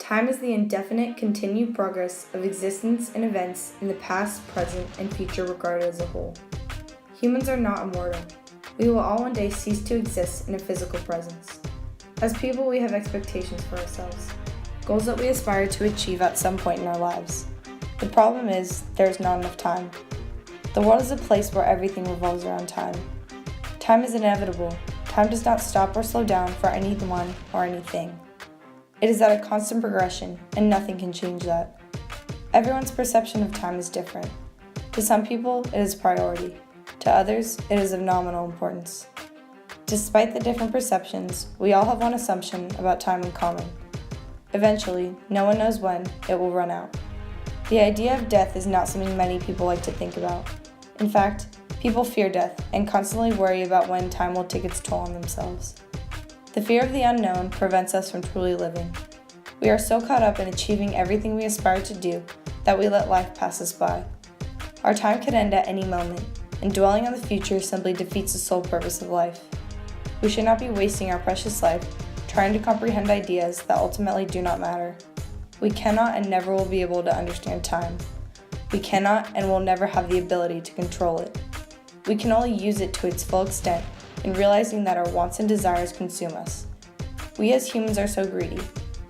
Time is the indefinite continued progress of existence and events in the past, present, and future regarded as a whole. Humans are not immortal. We will all one day cease to exist in a physical presence. As people, we have expectations for ourselves, goals that we aspire to achieve at some point in our lives. The problem is, there is not enough time. The world is a place where everything revolves around time. Time is inevitable. Time does not stop or slow down for anyone or anything. It is at a constant progression, and nothing can change that. Everyone's perception of time is different. To some people, it is priority. To others, it is of nominal importance. Despite the different perceptions, we all have one assumption about time in common. Eventually, no one knows when it will run out. The idea of death is not something many people like to think about. In fact, people fear death and constantly worry about when time will take its toll on themselves. The fear of the unknown prevents us from truly living. We are so caught up in achieving everything we aspire to do that we let life pass us by. Our time could end at any moment, and dwelling on the future simply defeats the sole purpose of life. We should not be wasting our precious life trying to comprehend ideas that ultimately do not matter. We cannot and never will be able to understand time. We cannot and will never have the ability to control it. We can only use it to its full extent in realizing that our wants and desires consume us. We as humans are so greedy,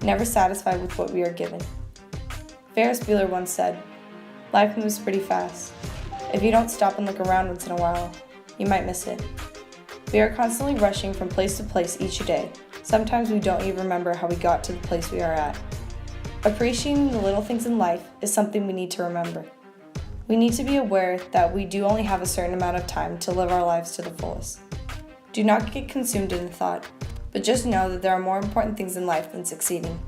never satisfied with what we are given. Ferris Bueller once said, "Life moves pretty fast. If you don't stop and look around once in a while, you might miss it." We are constantly rushing from place to place each day. Sometimes we don't even remember how we got to the place we are at. Appreciating the little things in life is something we need to remember. We need to be aware that we do only have a certain amount of time to live our lives to the fullest. Do not get consumed in the thought, but just know that there are more important things in life than succeeding.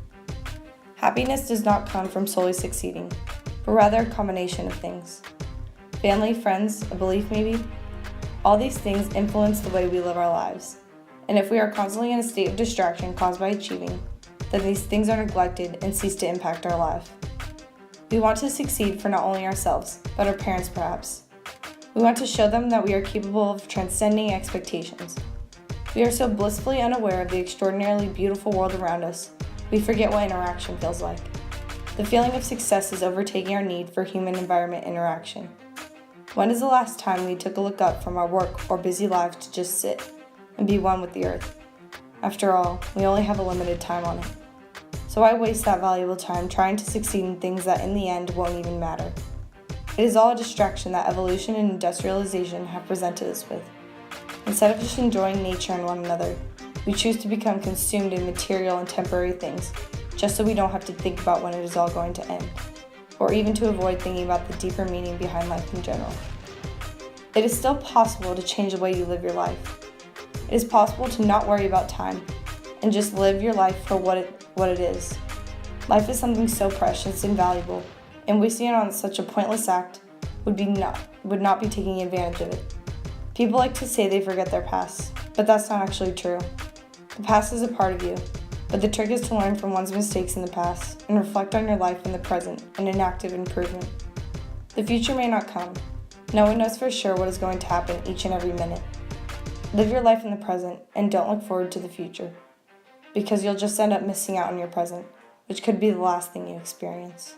Happiness does not come from solely succeeding, but rather a combination of things. Family, friends, a belief maybe? All these things influence the way we live our lives. And if we are constantly in a state of distraction caused by achieving, then these things are neglected and cease to impact our life. We want to succeed for not only ourselves, but our parents perhaps. We want to show them that we are capable of transcending expectations. We are so blissfully unaware of the extraordinarily beautiful world around us, we forget what interaction feels like. The feeling of success is overtaking our need for human-environment interaction. When is the last time we took a look up from our work or busy lives to just sit and be one with the earth? After all, we only have a limited time on it. So why waste that valuable time trying to succeed in things that in the end won't even matter? It is all a distraction that evolution and industrialization have presented us with. Instead of just enjoying nature and one another, we choose to become consumed in material and temporary things, just so we don't have to think about when it is all going to end, or even to avoid thinking about the deeper meaning behind life in general. It is still possible to change the way you live your life. It is possible to not worry about time and just live your life for what it is. Life is something so precious and valuable, and wasting it on such a pointless act would not be taking advantage of it. People like to say they forget their past, but that's not actually true. The past is a part of you, but the trick is to learn from one's mistakes in the past and reflect on your life in the present in an active improvement. The future may not come. No one knows for sure what is going to happen each and every minute. Live your life in the present and don't look forward to the future, because you'll just end up missing out on your present, which could be the last thing you experience.